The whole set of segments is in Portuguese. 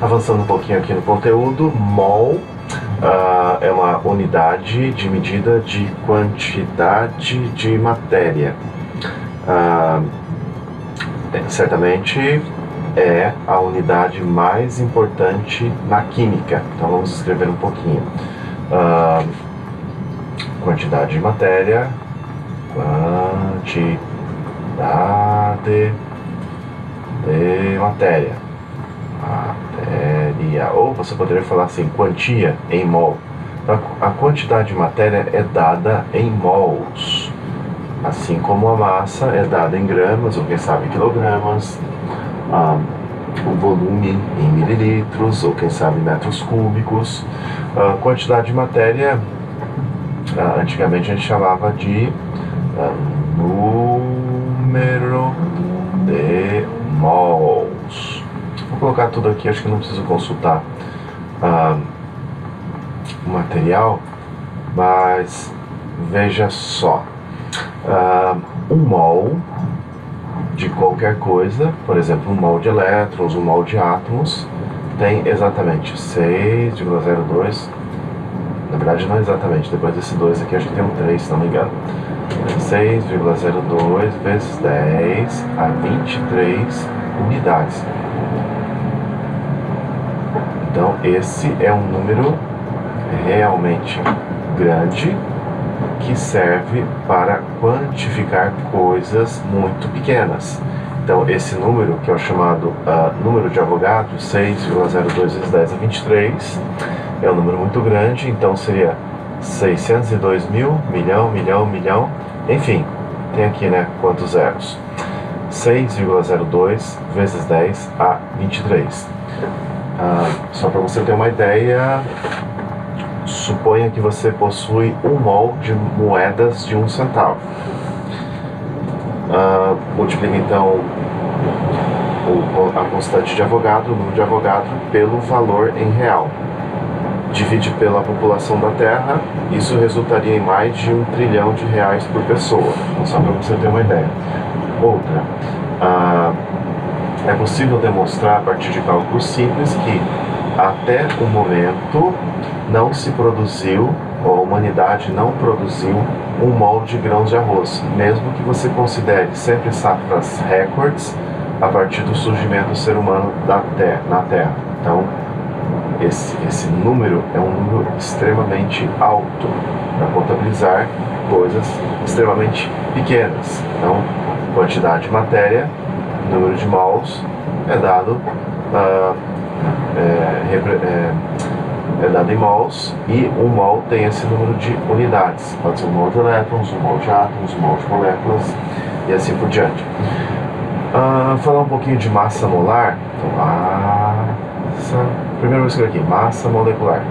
Avançando um pouquinho aqui no conteúdo, mol é uma unidade de medida de quantidade de matéria. Certamente é a unidade mais importante na química. Então vamos escrever um pouquinho. Quantidade de matéria, quantidade de matéria. Ou você poderia falar assim, quantia em mol. A quantidade de matéria é dada em mols, assim como a massa é dada em gramas, ou quem sabe quilogramas, o volume em mililitros, ou quem sabe metros cúbicos. Quantidade de matéria, antigamente a gente chamava de número de mols. Vou colocar tudo aqui, acho que não preciso consultar o material, mas veja só, um mol de qualquer coisa, por exemplo, um mol de elétrons, um mol de átomos, tem exatamente 6,02, na verdade não exatamente, depois desse 2 aqui acho que tem um 3, se não me engano, 6,02 vezes 10 a 23 unidades. Então esse é um número realmente grande que serve para quantificar coisas muito pequenas. Então esse número, que é o chamado número de Avogadro, 6,02 vezes 10 a 23, é um número muito grande, então seria 602 mil, milhão, enfim, tem aqui, né, quantos zeros? 6,02 vezes 10 a 23. Só para você ter uma ideia, suponha que você possui um mol de moedas de 1 centavo. Multiplica então a constante de Avogadro, o número de Avogadro, pelo valor em real. Divide pela população da Terra, isso resultaria em mais de 1 trilhão de reais por pessoa. Então, só para você ter uma ideia. Outra, é possível demonstrar a partir de cálculos simples que até o momento não se produziu, ou a humanidade não produziu, um mol de grãos de arroz, mesmo que você considere sempre safras recordes a partir do surgimento do ser humano na Terra. Então, esse número é um número extremamente alto para contabilizar coisas extremamente pequenas. Então, quantidade de matéria, número de mols é dado em mols, e um mol tem esse número de unidades. Pode ser um mol de elétrons, um mol de átomos, um mol de moléculas e assim por diante. Falar um pouquinho de massa molar. Então, primeiro eu vou escrever aqui, massa molecular.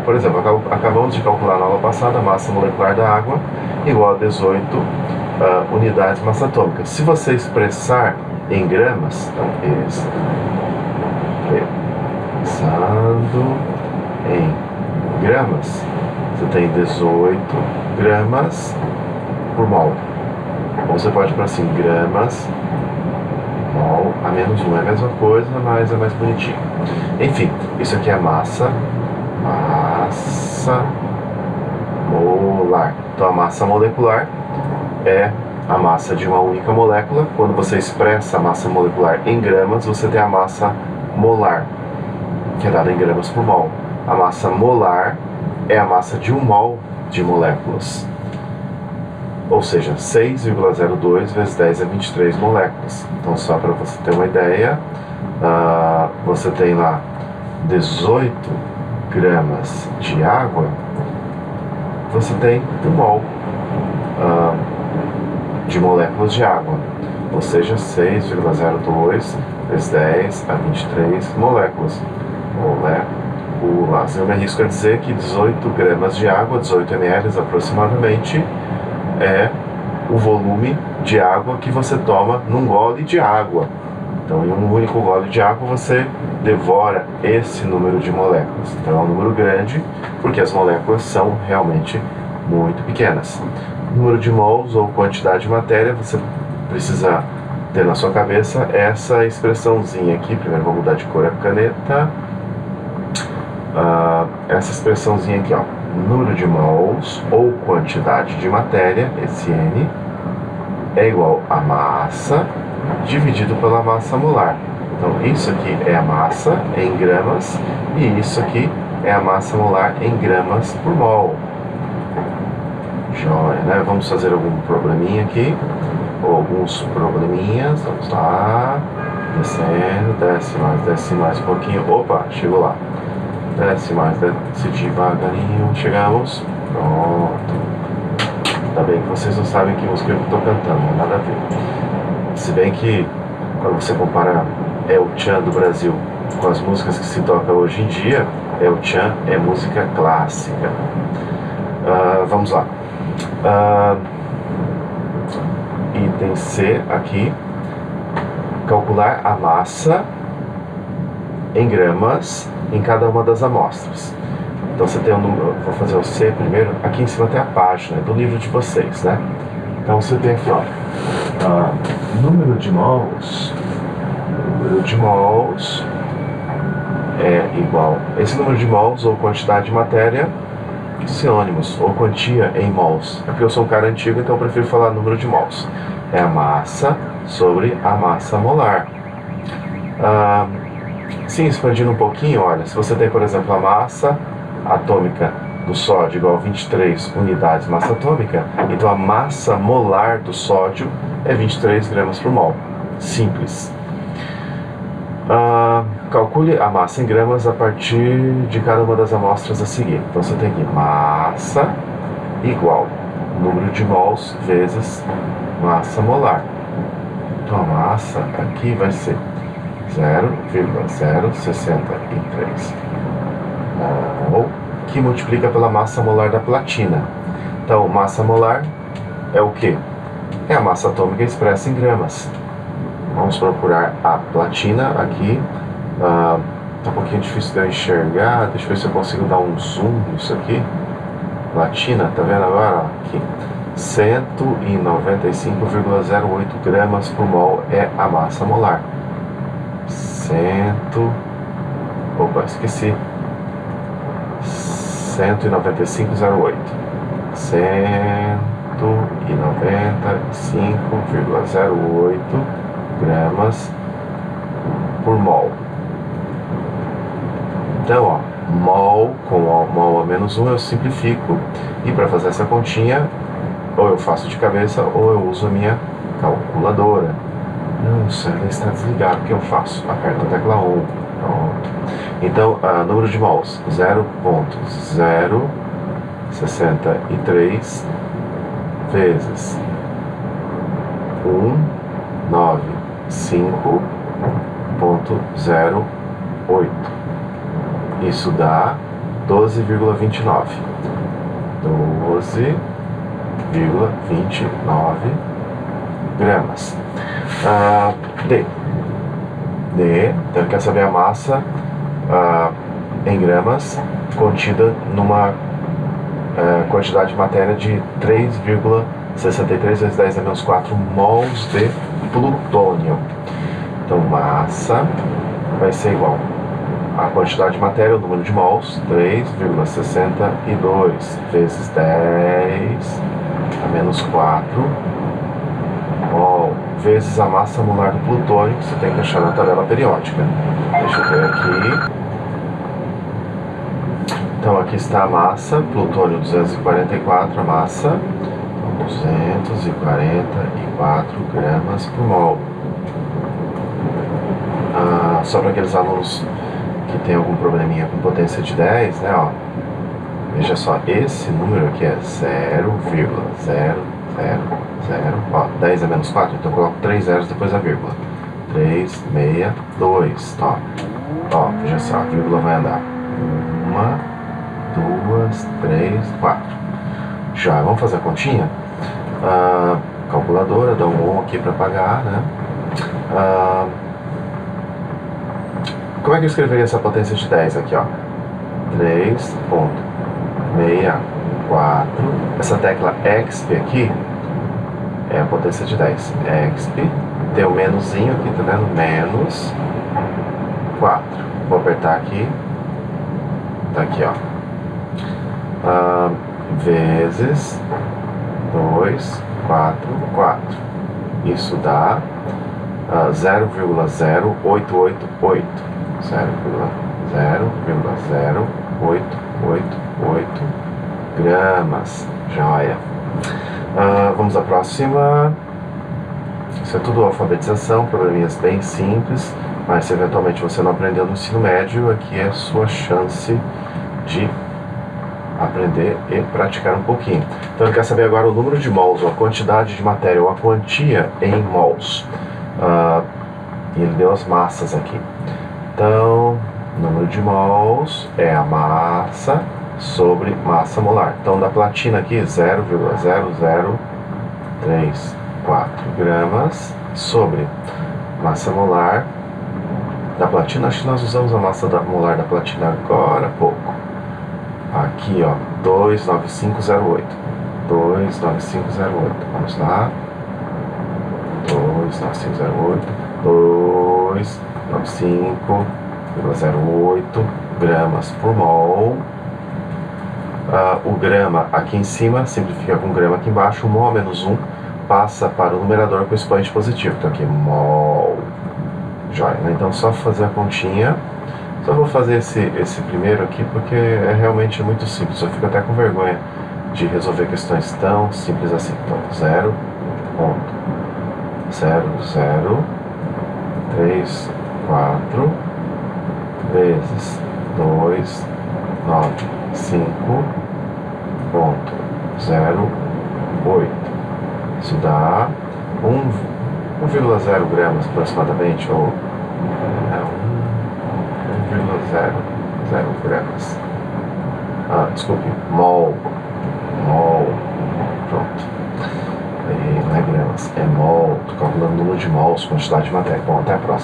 Por exemplo, acabamos de calcular na aula passada a massa molecular da água igual a 18 unidades de massa atômica. Se você expressar em gramas, então, pensando em gramas, você tem 18 gramas por mol. Ou você pode pôr assim, gramas mol, a menos 1 é a mesma coisa, mas é mais bonitinho. Enfim, isso aqui é massa molar. Então a massa molecular é a massa de uma única molécula. Quando você expressa a massa molecular em gramas, você tem a massa molar, que é dada em gramas por mol. A massa molar é a massa de 1 mol de moléculas, ou seja, 6,02 vezes 10 a 23 moléculas. Então, só para você ter uma ideia, você tem lá 18 gramas de água, você tem 1 mol de moléculas de água, ou seja, 6,02 vezes 10 a 23 moléculas. Eu me arrisco a dizer que 18 gramas de água, 18 ml aproximadamente, é o volume de água que você toma num gole de água. Então, em um único gole de água, você devora esse número de moléculas. Então, é um número grande, porque as moléculas são realmente muito pequenas. Número de mols, ou quantidade de matéria, você precisa ter na sua cabeça essa expressãozinha aqui. Primeiro vou mudar de cor a caneta. Essa expressãozinha aqui, ó, número de mols ou quantidade de matéria, esse N, é igual a massa dividido pela massa molar. Então isso aqui é a massa em gramas e isso aqui é a massa molar em gramas por mol. Joia, né? Vamos fazer algum probleminha aqui, ou alguns probleminhas. Vamos lá, descendo, desce mais um pouquinho. Opa, chegou lá. Desce mais, desce devagarinho. Chegamos. Pronto. Ainda bem que vocês não sabem que música eu estou cantando, não nada a ver. Se bem que quando você compara El Chan do Brasil com as músicas que se tocam hoje em dia, El Chan é música clássica. Vamos lá. Item C aqui, calcular a massa em gramas em cada uma das amostras. Então você tem um número, vou fazer o C primeiro, aqui em cima tem a página do livro de vocês, né? Então você tem aqui, ó, número de mols é igual, esse número de mols ou quantidade de matéria, sinônimos, ou quantia em mols. É porque eu sou um cara antigo, então eu prefiro falar número de mols. É a massa sobre a massa molar. Sim, expandindo um pouquinho, olha, se você tem, por exemplo, a massa atômica do sódio igual a 23 unidades de massa atômica, então a massa molar do sódio é 23 gramas por mol. Simples. Calcule a massa em gramas a partir de cada uma das amostras a seguir. Então você tem aqui massa igual número de mols vezes massa molar. Então a massa aqui vai ser 0,063 mol, que multiplica pela massa molar da platina. Então massa molar é o que? É a massa atômica expressa em gramas. Vamos procurar a platina aqui. Tá um pouquinho difícil de eu enxergar. Deixa eu ver se eu consigo dar um zoom nisso aqui. Platina, tá vendo agora? Aqui. 195,08 gramas por mol é a massa molar. Opa, esqueci. 195,08. 195,08 gramas por mol. Então, ó, mol com mol a menos 1 eu simplifico, e para fazer essa continha ou eu faço de cabeça ou eu uso a minha calculadora. Nossa, ela está desligada, o que eu faço? Aperto a tecla 1. Pronto. Então, número de mols 0,063 vezes 195,08. Isso dá 12,29. 12,29 gramas. Então quer saber a massa em gramas contida numa quantidade de matéria de 3,63 vezes 10 a menos 4 mols de plutônio. Então massa vai ser igual a quantidade de matéria, o número de mols, 3,62 vezes 10 a menos 4 mol, vezes a massa molar do plutônio, que você tem que achar na tabela periódica. Deixa eu ver aqui. Então aqui está a massa, plutônio 244, a massa, 244 gramas por mol. Só para aqueles alunos que tem algum probleminha com potência de 10, né, ó. Veja só, esse número aqui é 0,000, ó, 10 a menos 4, então eu coloco 3 zeros depois da vírgula. 362, ó. Ó, veja só, a vírgula vai andar 1, 2, 3, 4. Já, vamos fazer a continha? Calculadora, dá um 1 aqui para pagar, né? Como é que eu escreveria essa potência de 10 aqui, ó? 3,64. Essa tecla EXP aqui é a potência de 10. Exp, tem o menusinho aqui, tá vendo? Menos 4. Vou apertar aqui. Tá aqui, ó. Vezes 2, 4, 4. Isso dá 0,0888. 0,0888 gramas. Joia. Vamos à próxima. Isso é tudo alfabetização, probleminhas bem simples, mas se eventualmente você não aprendeu no ensino médio, aqui é a sua chance de aprender e praticar um pouquinho. Então ele quer saber agora o número de mols, ou a quantidade de matéria, ou a quantia em mols. E ele deu as massas aqui. Então, número de mols é a massa sobre massa molar. Então, da platina aqui, 0,0034 gramas sobre massa molar da platina. Acho que nós usamos a massa molar da platina agora há pouco. Aqui, ó, 29508. 29508. Vamos lá. 29508. 295,08 gramas por mol. O grama aqui em cima simplifica com grama aqui embaixo. O mol menos 1 passa para o numerador com expoente positivo. Então aqui, mol. Joia, né? Então só fazer a continha. Só vou fazer esse primeiro aqui porque é realmente muito simples. Eu fico até com vergonha de resolver questões tão simples assim. Então, 0,0034 vezes 295,08. Isso dá 1,0 gramas aproximadamente, ou 1,00 gramas. Desculpe, mol. Pronto. Aí não é gramas, é mol. Estou calculando o número de mols, quantidade de matéria. Bom, até a próxima.